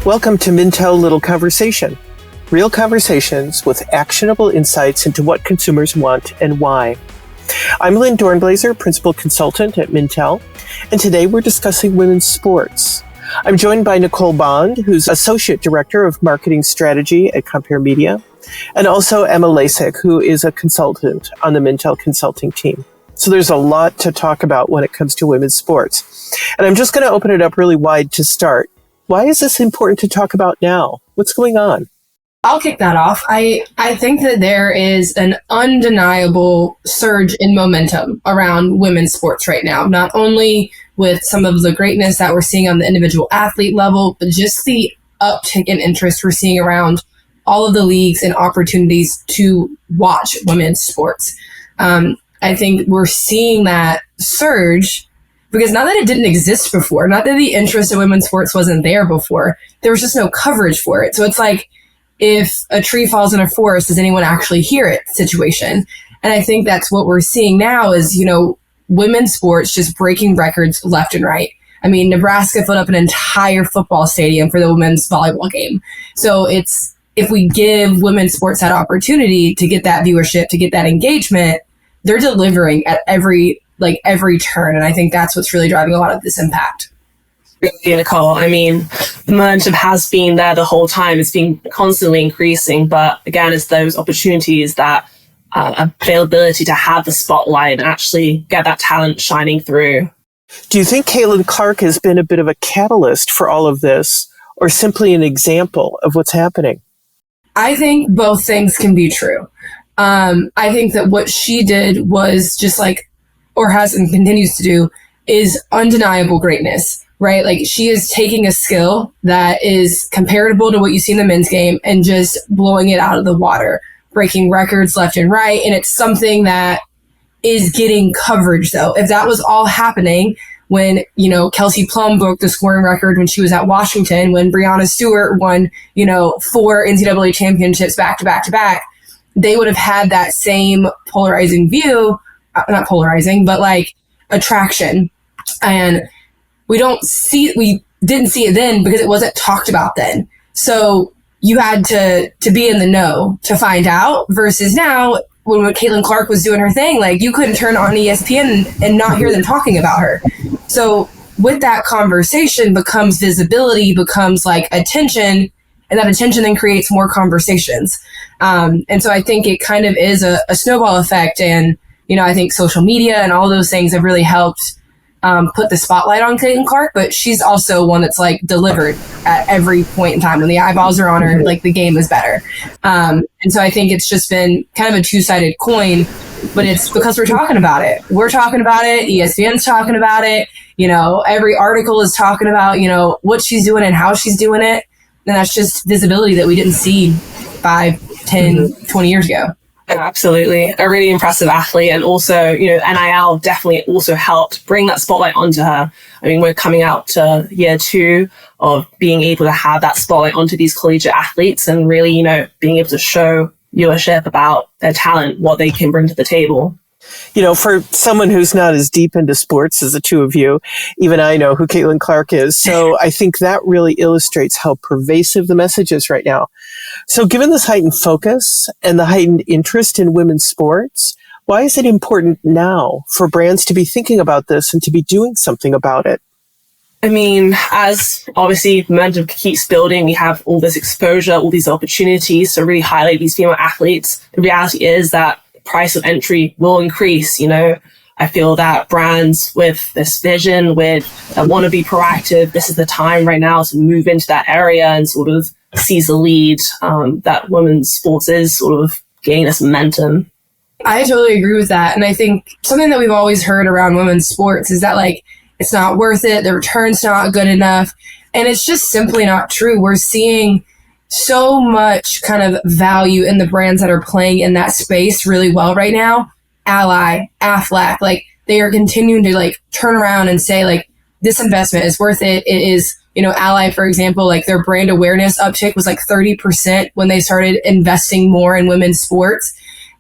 Welcome to Mintel Little Conversation. Real conversations with actionable insights into what consumers want and why. I'm Lynn Dornblaser, Principal Consultant at Mintel, and today we're discussing women's sports. I'm joined by Nicole Bond, who's Associate Director of Marketing Strategy at Compare Media, and also Emma Lasik, who is a consultant on the Mintel consulting team. So there's a lot to talk about when it comes to women's sports. And I'm just going to open it up really wide to start. Why is this important to talk about now? What's going on? I'll kick that off. I think that there is an undeniable surge in momentum around women's sports right now, not only with some of the greatness that we're seeing on the individual athlete level, but just the uptick in interest we're seeing around all of the leagues and opportunities to watch women's sports. I think we're seeing that surge because not that it didn't exist before, not that the interest in women's sports wasn't there before, there was just no coverage for it. So it's like, if a tree falls in a forest, does anyone actually hear it situation? And I think that's what we're seeing now is, women's sports just breaking records left and right. I mean, Nebraska filled up an entire football stadium for the women's volleyball game. So if we give women's sports that opportunity to get that viewership, to get that engagement, they're delivering at every turn. And I think that's what's really driving a lot of this impact. Yeah, Nicole. I mean, the momentum has been there the whole time. It's been constantly increasing. But again, it's those opportunities that availability to have the spotlight and actually get that talent shining through. Do you think Caitlin Clark has been a bit of a catalyst for all of this, or simply an example of what's happening? I think both things can be true. I think that what she did was just has and continues to do is undeniable greatness, right? Like, she is taking a skill that is comparable to what you see in the men's game and just blowing it out of the water, breaking records left and right. And it's something that is getting coverage, though. If that was all happening when, Kelsey Plum broke the scoring record when she was at Washington, when Breanna Stewart won, 4 NCAA championships back to back to back, they would have had that same polarizing view, not polarizing, but attraction. And we didn't see it then because it wasn't talked about then. So you had to be in the know to find out, versus now when Caitlin Clark was doing her thing, you couldn't turn on ESPN and not hear them talking about her. So with that conversation becomes visibility, becomes attention, and that attention then creates more conversations. And so I think it kind of is a snowball effect. And, I think social media and all those things have really helped put the spotlight on Caitlin Clark, but she's also one that's delivered at every point in time. When the eyeballs are on her, the game is better. And so I think it's just been kind of a two-sided coin, but it's because we're talking about it. We're talking about it. ESPN's talking about it. Every article is talking about, what she's doing and how she's doing it. And that's just visibility that we didn't see 5, 10, 20 years ago. Absolutely. A really impressive athlete. And also, NIL definitely also helped bring that spotlight onto her. I mean, we're coming out to year 2 of being able to have that spotlight onto these collegiate athletes and really, being able to show viewership about their talent, what they can bring to the table. For someone who's not as deep into sports as the two of you, even I know who Caitlin Clark is. So I think that really illustrates how pervasive the message is right now. So given this heightened focus and the heightened interest in women's sports, why is it important now for brands to be thinking about this and to be doing something about it? I mean, as obviously momentum keeps building, we have all this exposure, all these opportunities to really highlight these female athletes. The reality is that price of entry will increase. I feel that brands with this vision, that want to be proactive, this is the time right now to move into that area and sort of seize the lead that women's sports is sort of gaining this momentum. I totally agree with that. And I think something that we've always heard around women's sports is that it's not worth it, the return's not good enough. And it's just simply not true. We're seeing so much kind of value in the brands that are playing in that space really well right now. Ally, Aflac, they are continuing to turn around and say this investment is worth it. It is, Ally, for example, their brand awareness uptick was 30% when they started investing more in women's sports.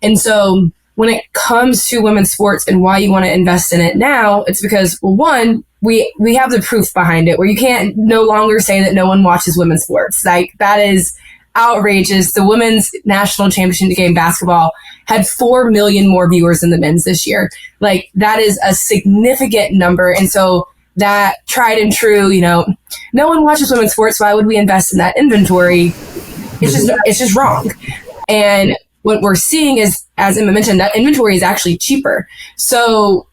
And so when it comes to women's sports and why you want to invest in it now, it's because, well, one, we have the proof behind it, where you can't no longer say that no one watches women's sports. Like, that is outrageous. The women's national championship game basketball had 4 million more viewers than the men's this year. Like, that is a significant number. And so that tried and true, no one watches women's sports. Why would we invest in that inventory? It's just wrong. And what we're seeing is, as Emma mentioned, that inventory is actually cheaper. So,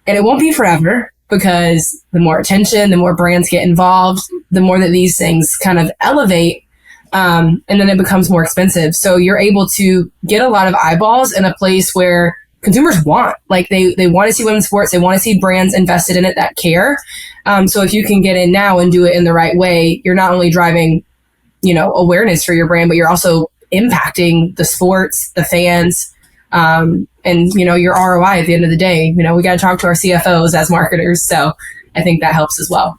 and it won't be forever, because the more attention, the more brands get involved, the more that these things kind of elevate, and then it becomes more expensive. So you're able to get a lot of eyeballs in a place where consumers want, like, they want to see women's sports. They want to see brands invested in it that care. So if you can get in now and do it in the right way, you're not only driving, awareness for your brand, but you're also impacting the sports, the fans, and your ROI at the end of the day. We got to talk to our CFOs as marketers. So I think that helps as well.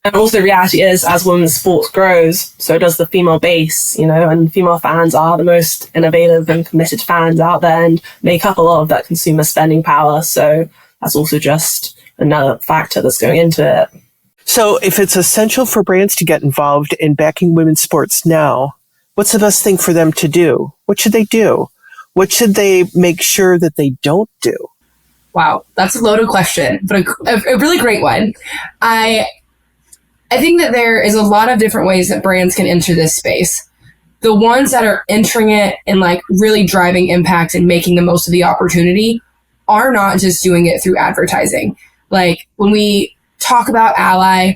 And also the reality is, as women's sports grows, so does the female base, and female fans are the most innovative and committed fans out there and make up a lot of that consumer spending power. So that's also just another factor that's going into it. So if it's essential for brands to get involved in backing women's sports now, what's the best thing for them to do? What should they do? What should they make sure that they don't do? Wow, that's a loaded question, but a really great one. I think that there is a lot of different ways that brands can enter this space. The ones that are entering it and like really driving impact and making the most of the opportunity are not just doing it through advertising. Like, when we talk about Ally,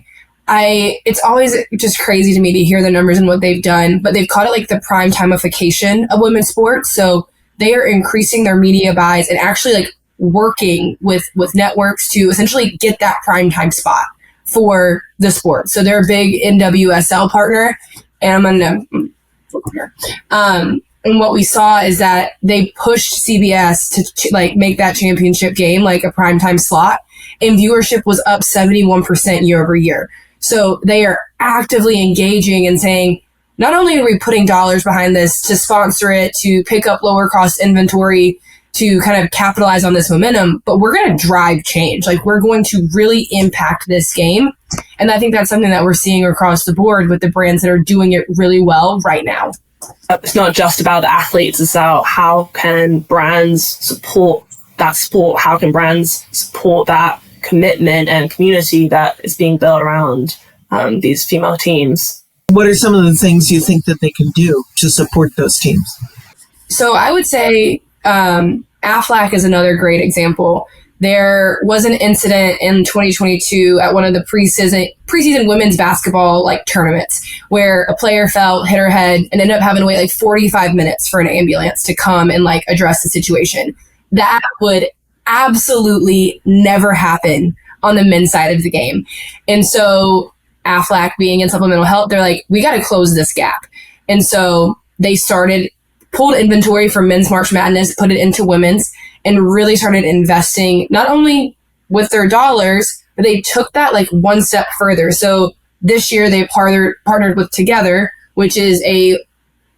it's always just crazy to me to hear the numbers and what they've done, but they've called it like the prime timeification of women's sports. So they are increasing their media buys and actually like working with networks to essentially get that prime time spot for the sport. So they're a big NWSL partner, and I'm gonna look here. And what we saw is that they pushed CBS to like make that championship game like a primetime slot, and viewership was up 71% year over year. So they are actively engaging and saying, not only are we putting dollars behind this to sponsor it, to pick up lower cost inventory, to kind of capitalize on this momentum, but we're going to drive change. Like, we're going to really impact this game. And I think that's something that we're seeing across the board with the brands that are doing it really well right now. It's not just about the athletes. It's about how can brands support that sport? How can brands support that commitment and community that is being built around these female teams? What are some of the things you think that they can do to support those teams? So I would say Aflac is another great example. There was an incident in 2022 at one of the preseason women's basketball like tournaments where a player fell, hit her head, and ended up having to wait like 45 minutes for an ambulance to come and like address the situation. That would absolutely never happen on the men's side of the game. And so Aflac, being in supplemental health, they're like, we got to close this gap. And so they pulled inventory from men's March Madness, put it into women's, and really started investing not only with their dollars, but they took that like one step further. So this year they partnered with Together, which is a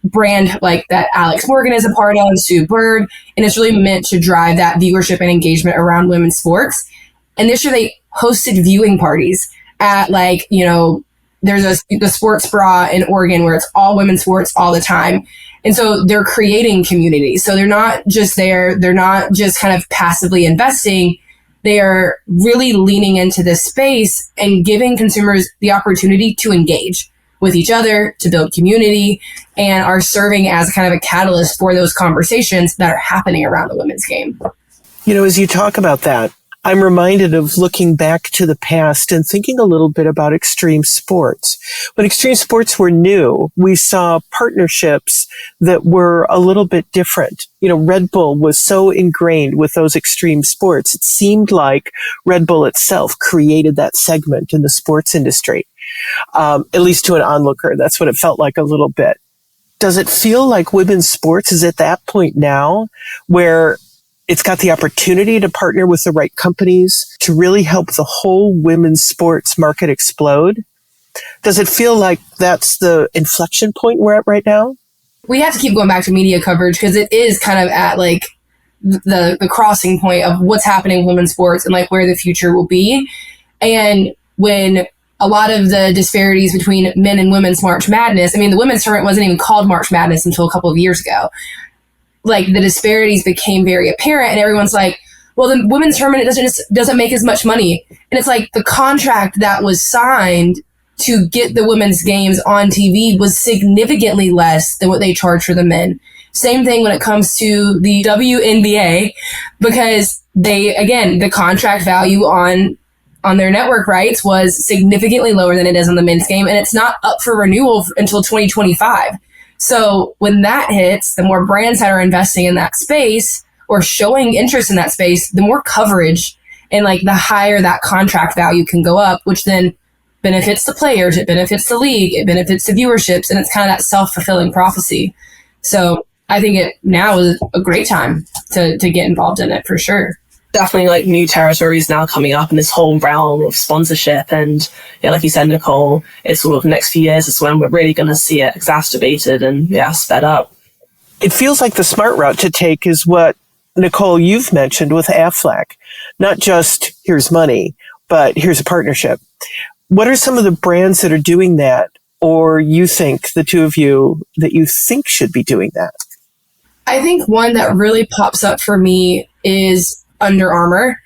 brand like that Alex Morgan is a part of, Sue Bird, and it's really meant to drive that viewership and engagement around women's sports. And this year they hosted viewing parties at like, there's the sports bra in Oregon where it's all women's sports all the time. And so they're creating community. So they're not just there. They're not just kind of passively investing. They are really leaning into this space and giving consumers the opportunity to engage with each other, to build community, and are serving as kind of a catalyst for those conversations that are happening around the women's game. As you talk about that, I'm reminded of looking back to the past and thinking a little bit about extreme sports. When extreme sports were new, we saw partnerships that were a little bit different. Red Bull was so ingrained with those extreme sports. It seemed like Red Bull itself created that segment in the sports industry. At least to an onlooker, that's what it felt like a little bit. Does it feel like women's sports is at that point now where it's got the opportunity to partner with the right companies to really help the whole women's sports market explode? Does it feel like that's the inflection point we're at right now? We have to keep going back to media coverage because it is kind of at like the crossing point of what's happening in women's sports and like where the future will be. And when a lot of the disparities between men and women's March Madness, I mean, the women's tournament wasn't even called March Madness until a couple of years ago. Like, the disparities became very apparent, and everyone's like, well, the women's tournament doesn't make as much money. And it's like, the contract that was signed to get the women's games on TV was significantly less than what they charge for the men. Same thing when it comes to the WNBA, because the contract value on their network rights was significantly lower than it is on the men's game, and it's not up for renewal until 2025. So when that hits, the more brands that are investing in that space or showing interest in that space, the more coverage and like the higher that contract value can go up, which then benefits the players, it benefits the league, it benefits the viewerships, and it's kind of that self-fulfilling prophecy. So I think it now is a great time to get involved in it for sure. Definitely like new territories now coming up in this whole realm of sponsorship. And yeah, like you said, Nicole, it's sort of the next few years is when we're really going to see it exacerbated and sped up. It feels like the smart route to take is what, Nicole, you've mentioned with Aflac. Not just here's money, but here's a partnership. What are some of the brands that are doing that, or you think, the two of you, that you think should be doing that? I think one that really pops up for me is Under Armour.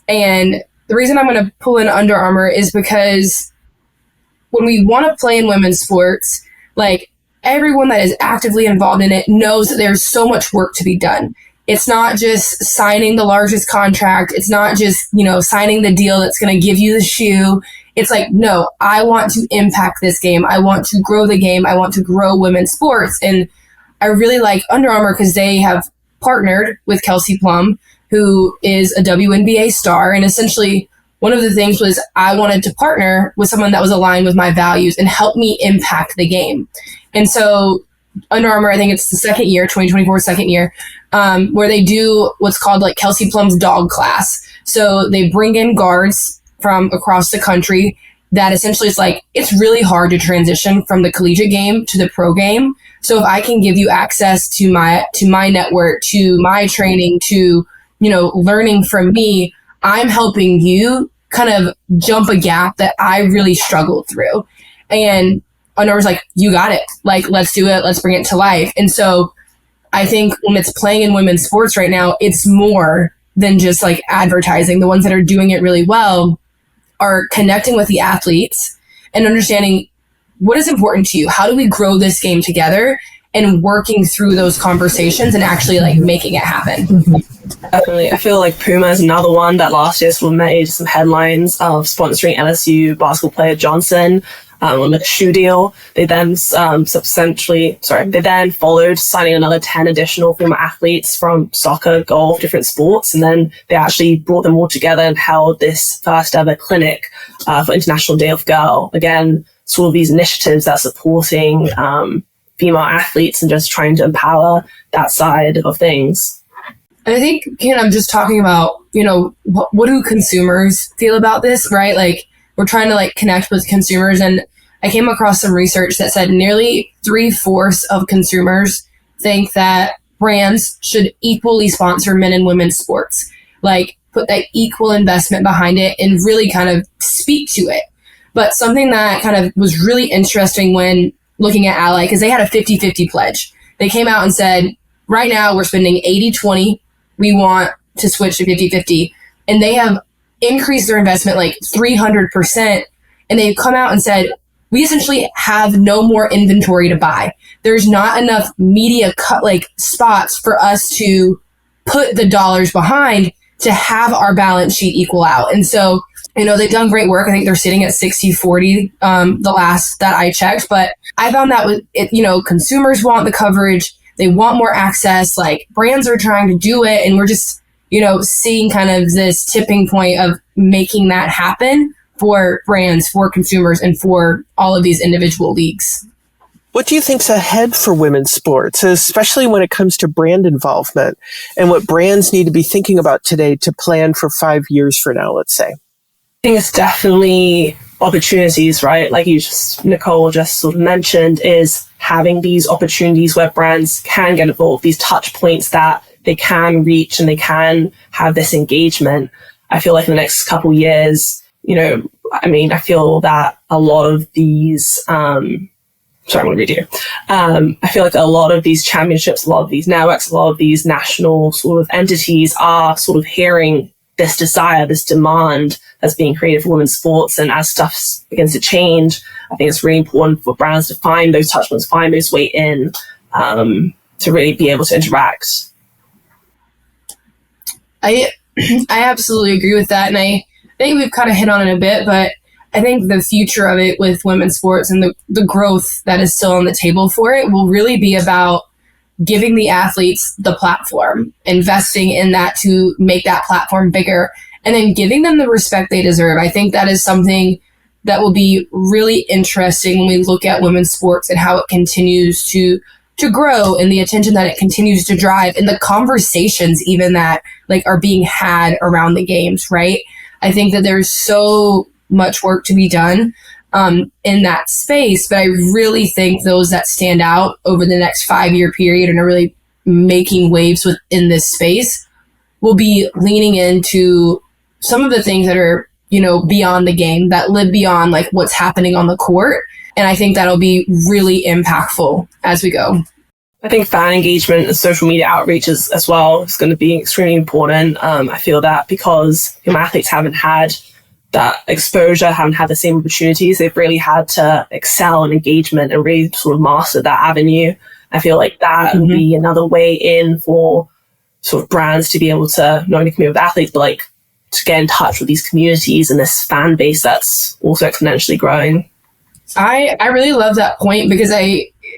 And the reason I'm going to pull in Under Armour is because when we want to play in women's sports, like, everyone that is actively involved in it knows that there's so much work to be done. It's not just signing the largest contract. It's not just, signing the deal that's going to give you the shoe. It's like, no, I want to impact this game. I want to grow the game. I want to grow women's sports. And I really like Under Armour because they have partnered with Kelsey Plum, who is a WNBA star. And essentially, one of the things was I wanted to partner with someone that was aligned with my values and help me impact the game. And so Under Armour, I think it's the 2024 second year, where they do what's called like Kelsey Plum's dog class. So they bring in guards from across the country that essentially is like, it's really hard to transition from the collegiate game to the pro game. So if I can give you access to my network, to my training, to, learning from me, I'm helping you kind of jump a gap that I really struggled through. And Under Armour's like, you got it. Like, let's do it. Let's bring it to life. And so I think when it's playing in women's sports right now, it's more than just like advertising. The ones that are doing it really well are connecting with the athletes and understanding what is important to you. How do we grow this game together, and working through those conversations and actually like making it happen. Definitely. I feel like Puma is another one that last year sort of made some headlines of sponsoring LSU basketball player Johnson on a shoe deal. They then they then followed signing another 10 additional former athletes from soccer, golf, different sports. And then they actually brought them all together and held this first ever clinic for International Day of Girl. Again, sort of these initiatives that are supporting female athletes and just trying to empower that side of things. And I think, I'm just talking about, what do consumers feel about this, right? Like, we're trying to like connect with consumers. And I came across some research that said nearly 3/4 of consumers think that brands should equally sponsor men and women's sports, like put that equal investment behind it and really kind of speak to it. But something that kind of was really interesting when looking at Ally, because they had a 50-50 pledge. They came out and said, right now we're spending 80-20. We want to switch to 50-50. And they have increased their investment like 300%. And they've come out and said, we essentially have no more inventory to buy. There's not enough media spots for us to put the dollars behind to have our balance sheet equal out. And so, they've done great work. I think they're sitting at 60-40, the last that I checked. But I found that with it, consumers want the coverage. They want more access. Like, brands are trying to do it. And we're just, seeing kind of this tipping point of making that happen for brands, for consumers, and for all of these individual leagues. What do you think's ahead for women's sports, especially when it comes to brand involvement, and what brands need to be thinking about today to plan for 5 years from now, let's say? I think it's definitely opportunities, right? Like Nicole just sort of mentioned, is having these opportunities where brands can get involved, these touch points that they can reach and they can have this engagement. I feel like in the next couple of years, I feel that a lot of these, sorry, I'm going to read you. I feel like a lot of these championships, a lot of these networks, a lot of these national sort of entities are sort of hearing this desire, this demand that's being created for women's sports. And as stuff begins to change, I think it's really important for brands to find those touch points, find those way in, to really be able to interact. I absolutely agree with that. And I think we've kind of hit on it a bit, but I think the future of it with women's sports and the growth that is still on the table for it will really be about giving the athletes the platform, investing in that to make that platform bigger, and then giving them the respect they deserve. I think that is something that will be really interesting when we look at women's sports and how it continues to grow, and the attention that it continues to drive, and the conversations even that like are being had around the games, right? I think that there's so much work to be done in that space, but I really think those that stand out over the next 5-year period and are really making waves within this space will be leaning into some of the things that are, beyond the game, that live beyond like what's happening on the court. And I think that'll be really impactful as we go. I think fan engagement and social media outreach as well is going to be extremely important. I feel that because athletes haven't had that exposure, haven't had the same opportunities, they've really had to excel in engagement and really sort of master that avenue. I feel like that would be another way in for sort of brands to be able to not only communicate with athletes, but like to get in touch with these communities and this fan base that's also exponentially growing. I really love that point, because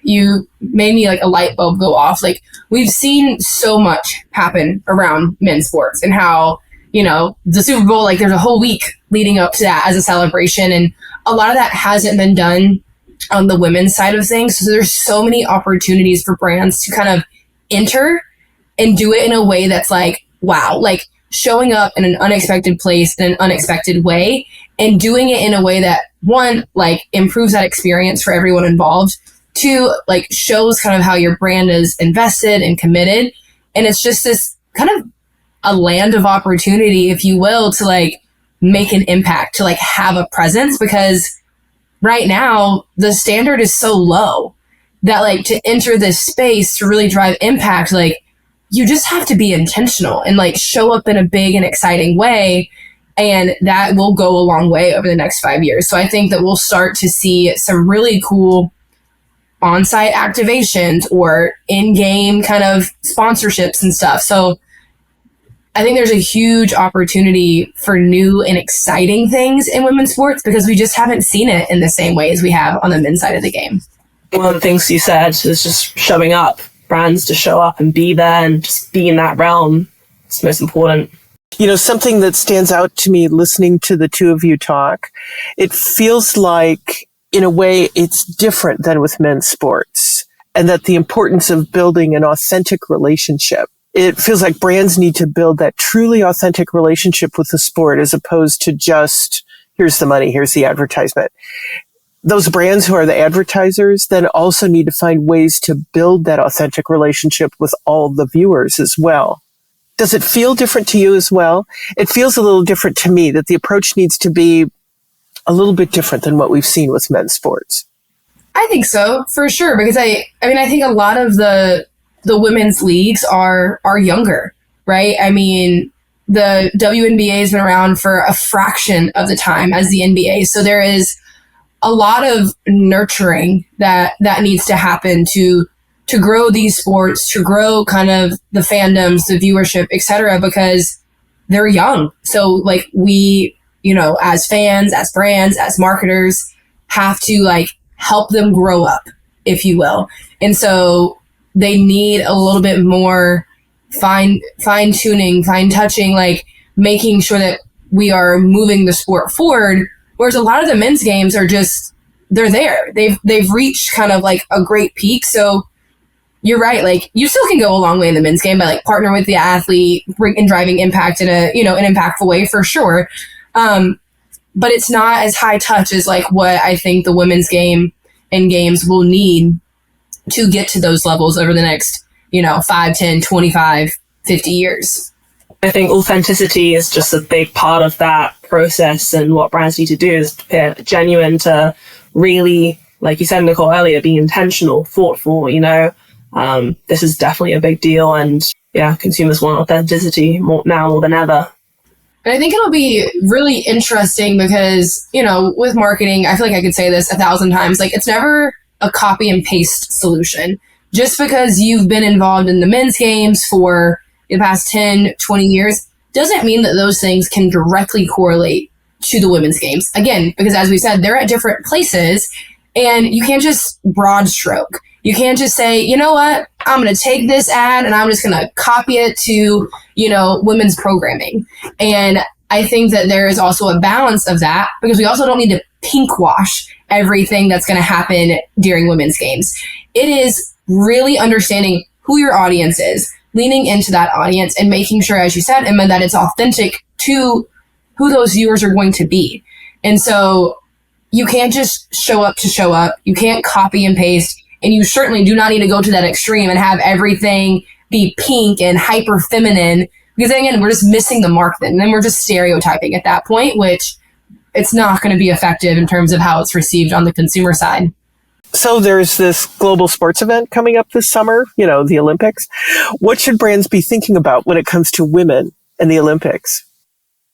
you made me like a light bulb go off. Like, we've seen so much happen around men's sports, and how, the Super Bowl, like there's a whole week leading up to that as a celebration. And a lot of that hasn't been done on the women's side of things. So there's so many opportunities for brands to kind of enter and do it in a way that's like, wow, like showing up in an unexpected place in an unexpected way, and doing it in a way that, one, like improves that experience for everyone involved. Two, like shows kind of how your brand is invested and committed. And it's just this kind of a land of opportunity, if you will, to like make an impact, to like have a presence, because right now the standard is so low that like to enter this space to really drive impact, like you just have to be intentional and like show up in a big and exciting way. And that will go a long way over the next 5 years. So I think that we'll start to see some really cool on-site activations or in-game kind of sponsorships and stuff. So I think there's a huge opportunity for new and exciting things in women's sports, because we just haven't seen it in the same way as we have on the men's side of the game. One of the things you said is just showing up, brands to show up and be there and just be in that realm. It's most important. Something that stands out to me listening to the two of you talk, it feels like, in a way, it's different than with men's sports, and that the importance of building an authentic relationship. It feels like brands need to build that truly authentic relationship with the sport, as opposed to just, here's the money, here's the advertisement. Those brands who are the advertisers then also need to find ways to build that authentic relationship with all the viewers as well. Does it feel different to you as well? It feels a little different to me, that the approach needs to be a little bit different than what we've seen with men's sports. I think so, for sure, because I think a lot of the women's leagues are younger, right? I mean, the WNBA has been around for a fraction of the time as the NBA. So there is a lot of nurturing that needs to happen to grow these sports, to grow kind of the fandoms, the viewership, etc., because they're young. So like we, as fans, as brands, as marketers, have to like help them grow up, if you will. And so they need a little bit more fine tuning, fine touching, like making sure that we are moving the sport forward. Whereas a lot of the men's games are just, they're there. They've reached kind of like a great peak. So you're right. Like you still can go a long way in the men's game by like partnering with the athlete and driving impact in a, an impactful way, for sure. But it's not as high touch as like what I think the women's game and games will need to get to those levels over the next, 5, 10, 25, 50 years. I think authenticity is just a big part of that process and what brands need to do is appear genuine to really, like you said, Nicole, earlier, being intentional, thoughtful, this is definitely a big deal. And yeah, consumers want authenticity more than ever. And I think it'll be really interesting because, with marketing, I feel like I could say this 1,000 times, like it's never a copy and paste solution. Just because you've been involved in the men's games for the past 10, 20 years, doesn't mean that those things can directly correlate to the women's games. Again, because as we said, they're at different places and you can't just broad stroke. You can't just say, you know what, I'm going to take this ad and I'm just going to copy it to, women's programming. And I think that there is also a balance of that because we also don't need to pink wash everything that's going to happen during women's games. It is really understanding who your audience is, leaning into that audience and making sure, as you said, Emma, that it's authentic to who those viewers are going to be. And so you can't just show up to show up. You can't copy and paste. And you certainly do not need to go to that extreme and have everything be pink and hyper feminine, because then again, we're just missing the mark then. And then we're just stereotyping at that point, which it's not going to be effective in terms of how it's received on the consumer side. So there's this global sports event coming up this summer, the Olympics. What should brands be thinking about when it comes to women and the Olympics?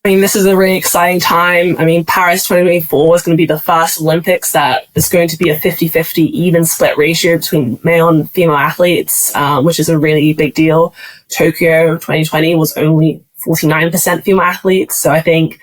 This is a really exciting time. Paris 2024 is going to be the first Olympics that is going to be a 50-50 even split ratio between male and female athletes, which is a really big deal. Tokyo 2020 was only 49% female athletes. So I think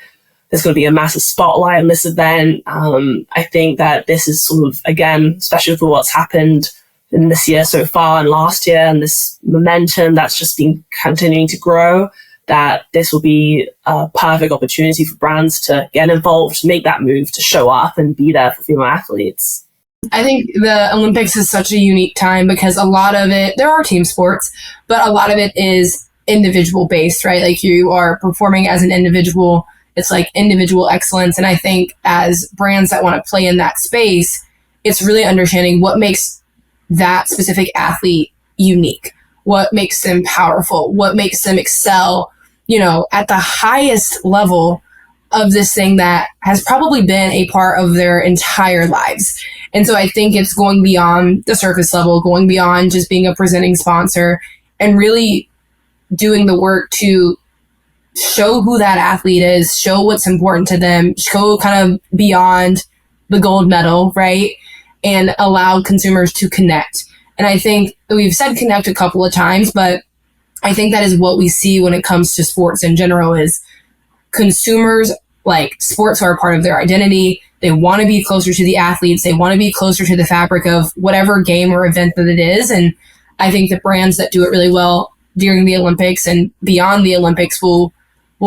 there's going to be a massive spotlight on this event. I think that this is sort of, again, especially for what's happened in this year so far and last year and this momentum that's just been continuing to grow, that this will be a perfect opportunity for brands to get involved, to make that move, to show up and be there for female athletes. I think the Olympics is such a unique time because a lot of it, there are team sports, but a lot of it is individual based, right? Like you are performing as an individual. It's like individual excellence. And I think as brands that want to play in that space, it's really understanding what makes that specific athlete unique, what makes them powerful, what makes them excel, at the highest level of this thing that has probably been a part of their entire lives. And so I think it's going beyond the surface level, going beyond just being a presenting sponsor and really doing the work to show who that athlete is, show what's important to them, show kind of beyond the gold medal, right? And allow consumers to connect. And I think we've said connect a couple of times, but I think that is what we see when it comes to sports in general is consumers like sports are a part of their identity. They want to be closer to the athletes. They want to be closer to the fabric of whatever game or event that it is. And I think the brands that do it really well during the Olympics and beyond the Olympics will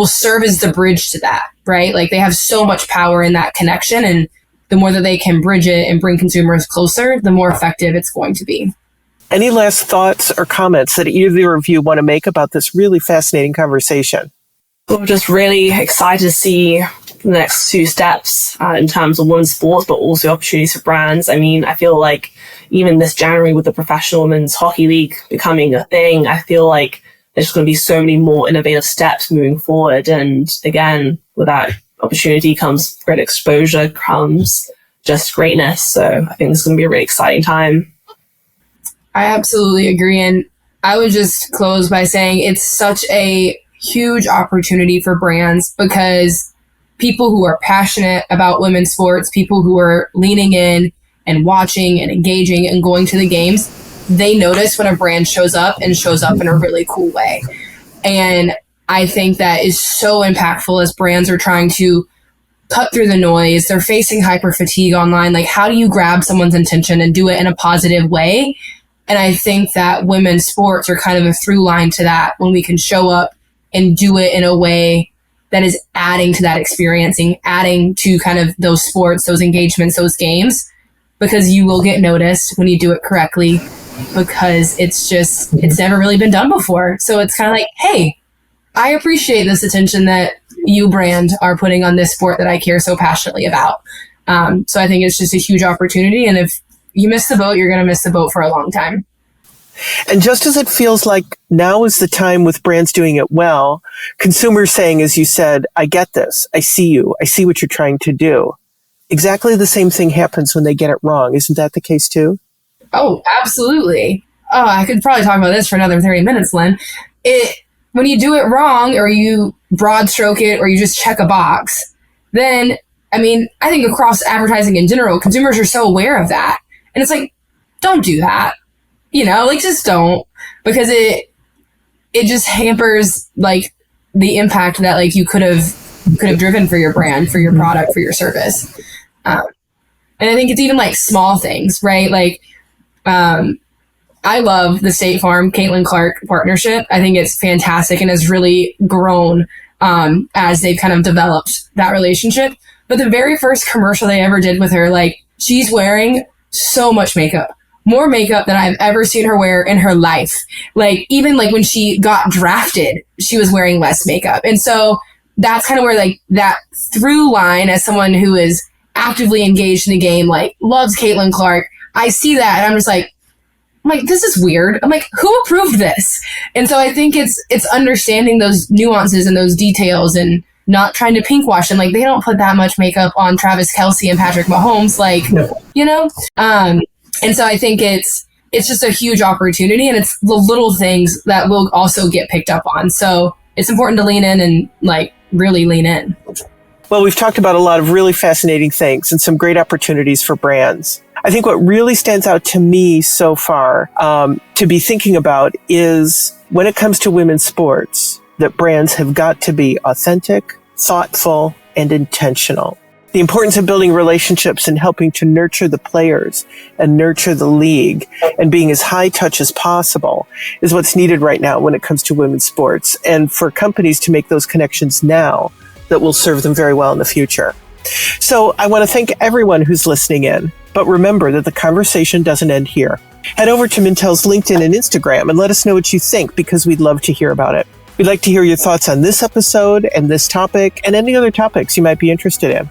serve as the bridge to that, right? Like they have so much power in that connection. And the more that they can bridge it and bring consumers closer, the more effective it's going to be. Any last thoughts or comments that either of you want to make about this really fascinating conversation? We're just really excited to see the next two steps in terms of women's sports, but also opportunities for brands. I feel like even this January with the Professional Women's Hockey League becoming a thing, I feel like there's going to be so many more innovative steps moving forward. And again, with that opportunity comes great exposure, comes just greatness. So I think this is going to be a really exciting time. I absolutely agree. And I would just close by saying it's such a huge opportunity for brands because people who are passionate about women's sports, people who are leaning in and watching and engaging and going to the games, they notice when a brand shows up and shows up in a really cool way. And I think that is so impactful as brands are trying to cut through the noise. They're facing hyper fatigue online. Like, how do you grab someone's attention and do it in a positive way? And I think that women's sports are kind of a through line to that when we can show up and do it in a way that is adding to that experiencing, adding to kind of those sports, those engagements, those games, because you will get noticed when you do it correctly because it's never really been done before. So it's kind of like, hey, I appreciate this attention that you brand are putting on this sport that I care so passionately about. So I think it's just a huge opportunity. And if you miss the boat, you're going to miss the boat for a long time. And just as it feels like now is the time with brands doing it well, consumers saying, as you said, I get this. I see you. I see what you're trying to do. Exactly the same thing happens when they get it wrong. Isn't that the case too? Oh, absolutely. Oh, I could probably talk about this for another 30 minutes, Lynn. When you do it wrong, or you broad stroke it, or you just check a box, then, I mean, I think across advertising in general, consumers are so aware of that. And it's like, don't do that. You know, like, just don't, because it just hampers like the impact that like you could have driven for your brand, for your product, for your service. And I think it's even like small things, right? Like, I love the State Farm Caitlin Clark partnership. I think it's fantastic and has really grown as they've kind of developed that relationship. But the very first commercial they ever did with her, like, she's wearing so much makeup, more makeup than I've ever seen her wear in her life. Like, even like when she got drafted, she was wearing less makeup. And so that's kind of where like that through line, as someone who is actively engaged in the game, like loves Caitlin Clark, I see that and I'm like, this is weird. I'm like, who approved this? And so I think it's understanding those nuances and those details and not trying to pink wash them. Like, they don't put that much makeup on Travis Kelce and Patrick Mahomes, like, you know? And so I think it's just a huge opportunity, and it's the little things that will also get picked up on. So it's important to lean in and like really lean in. Well, we've talked about a lot of really fascinating things and some great opportunities for brands. I think what really stands out to me so far to be thinking about is when it comes to women's sports, that brands have got to be authentic, thoughtful, and intentional. The importance of building relationships and helping to nurture the players and nurture the league and being as high touch as possible is what's needed right now when it comes to women's sports, and for companies to make those connections now that will serve them very well in the future. So I want to thank everyone who's listening in, but remember that the conversation doesn't end here. Head over to Mintel's LinkedIn and Instagram and let us know what you think, because we'd love to hear about it. We'd like to hear your thoughts on this episode and this topic and any other topics you might be interested in.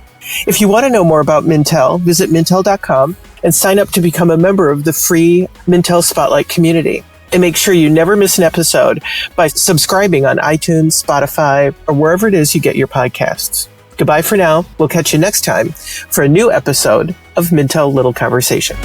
If you want to know more about Mintel, visit Mintel.com and sign up to become a member of the free Mintel Spotlight community. And make sure you never miss an episode by subscribing on iTunes, Spotify, or wherever it is you get your podcasts. Goodbye for now. We'll catch you next time for a new episode of Mintel Little Conversation.